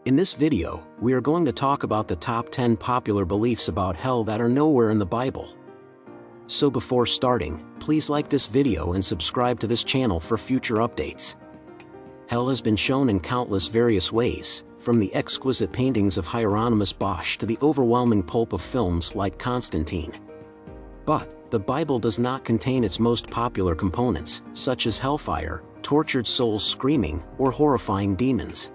In this video, we are going to talk about the top 10 popular beliefs about hell that are nowhere in the Bible. So before starting, please like this video and subscribe to this channel for future updates. Hell has been shown in countless various ways, from the exquisite paintings of Hieronymus Bosch to the overwhelming pulp of films like Constantine. But the Bible does not contain its most popular components, such as hellfire, tortured souls screaming, or horrifying demons.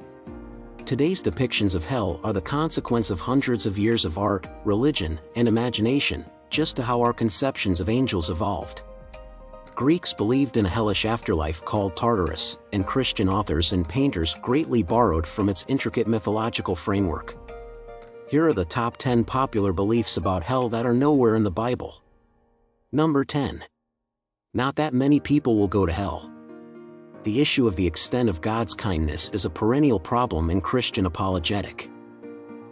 Today's depictions of hell are the consequence of hundreds of years of art, religion, and imagination, just to how our conceptions of angels evolved. Greeks believed in a hellish afterlife called Tartarus, and Christian authors and painters greatly borrowed from its intricate mythological framework. Here are the top 10 popular beliefs about hell that are nowhere in the Bible. Number 10. Not that many people will go to hell. The issue of the extent of God's kindness is a perennial problem in Christian apologetic.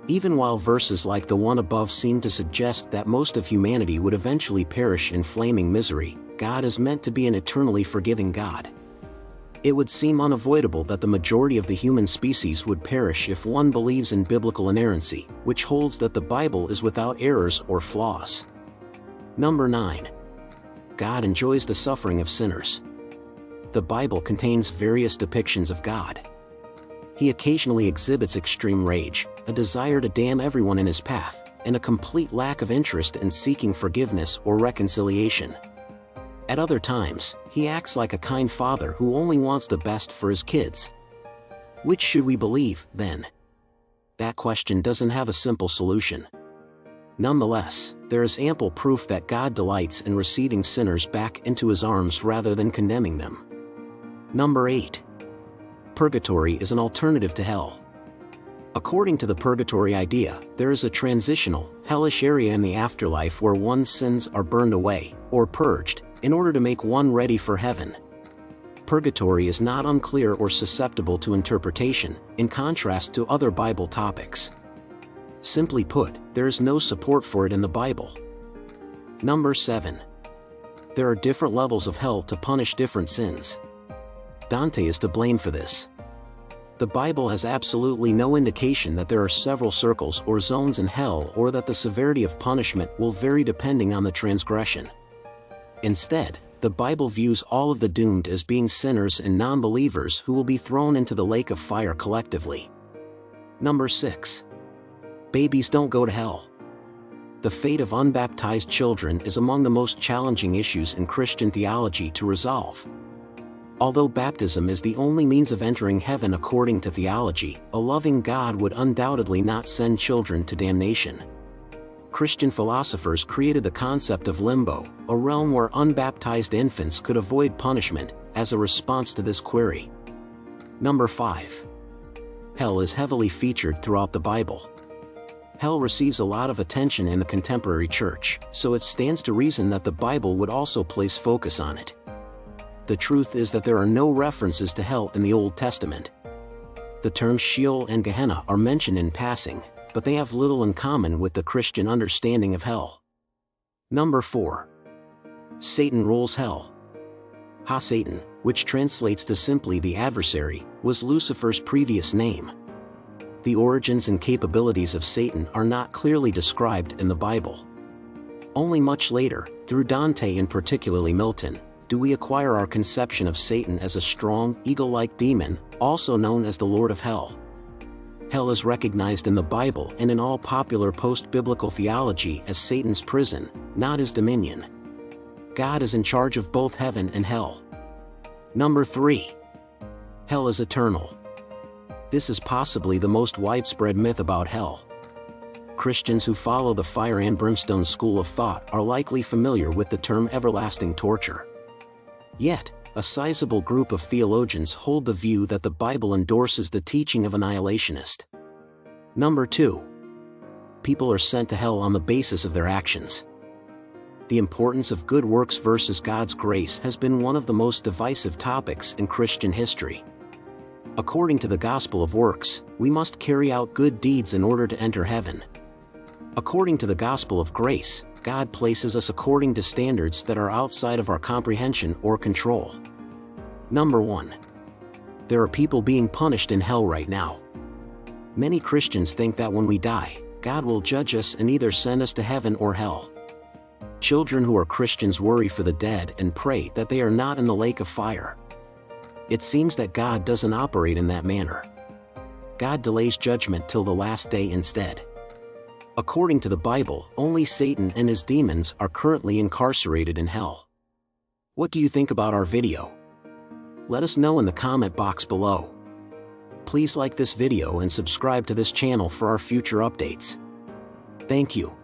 Even while verses like the one above seem to suggest that most of humanity would eventually perish in flaming misery, God is meant to be an eternally forgiving God. It would seem unavoidable that the majority of the human species would perish if one believes in biblical inerrancy, which holds that the Bible is without errors or flaws. Number 9. God enjoys the suffering of sinners. The Bible contains various depictions of God. He occasionally exhibits extreme rage, a desire to damn everyone in his path, and a complete lack of interest in seeking forgiveness or reconciliation. At other times, he acts like a kind father who only wants the best for his kids. Which should we believe, then? That question doesn't have a simple solution. Nonetheless, there is ample proof that God delights in receiving sinners back into his arms rather than condemning them. Number 8. Purgatory is an alternative to hell. According to the purgatory idea, there is a transitional, hellish area in the afterlife where one's sins are burned away, or purged, in order to make one ready for heaven. Purgatory is not unclear or susceptible to interpretation, in contrast to other Bible topics. Simply put, there is no support for it in the Bible. Number 7. There are different levels of hell to punish different sins. Dante is to blame for this. The Bible has absolutely no indication that there are several circles or zones in hell or that the severity of punishment will vary depending on the transgression. Instead, the Bible views all of the doomed as being sinners and non-believers who will be thrown into the lake of fire collectively. Number 6. Babies don't go to hell. The fate of unbaptized children is among the most challenging issues in Christian theology to resolve. Although baptism is the only means of entering heaven according to theology, a loving God would undoubtedly not send children to damnation. Christian philosophers created the concept of limbo, a realm where unbaptized infants could avoid punishment, as a response to this query. Number 5. Hell is heavily featured throughout the Bible. Hell receives a lot of attention in the contemporary church, so it stands to reason that the Bible would also place focus on it. The truth is that there are no references to hell in the Old Testament. The terms Sheol and Gehenna are mentioned in passing, but they have little in common with the Christian understanding of hell. Number 4. Satan rules hell. Ha-Satan, which translates to simply the adversary, was Lucifer's previous name. The origins and capabilities of Satan are not clearly described in the Bible. Only much later, through Dante and particularly Milton, do we acquire our conception of Satan as a strong, eagle-like demon, also known as the Lord of Hell. Hell is recognized in the Bible and in all popular post-biblical theology as Satan's prison, not his dominion. God is in charge of both heaven and hell. Number 3. Hell is eternal. This is possibly the most widespread myth about hell. Christians who follow the fire and brimstone school of thought are likely familiar with the term everlasting torture. Yet, a sizable group of theologians hold the view that the Bible endorses the teaching of annihilationist. Number 2. People are sent to hell on the basis of their actions. The importance of good works versus God's grace has been one of the most divisive topics in Christian history. According to the Gospel of Works, we must carry out good deeds in order to enter heaven. According to the Gospel of Grace, God places us according to standards that are outside of our comprehension or control. Number 1. There are people being punished in hell right now. Many Christians think that when we die, God will judge us and either send us to heaven or hell. Children who are Christians worry for the dead and pray that they are not in the lake of fire. It seems that God doesn't operate in that manner. God delays judgment till the last day instead. According to the Bible, only Satan and his demons are currently incarcerated in hell. What do you think about our video? Let us know in the comment box below. Please like this video and subscribe to this channel for our future updates. Thank you.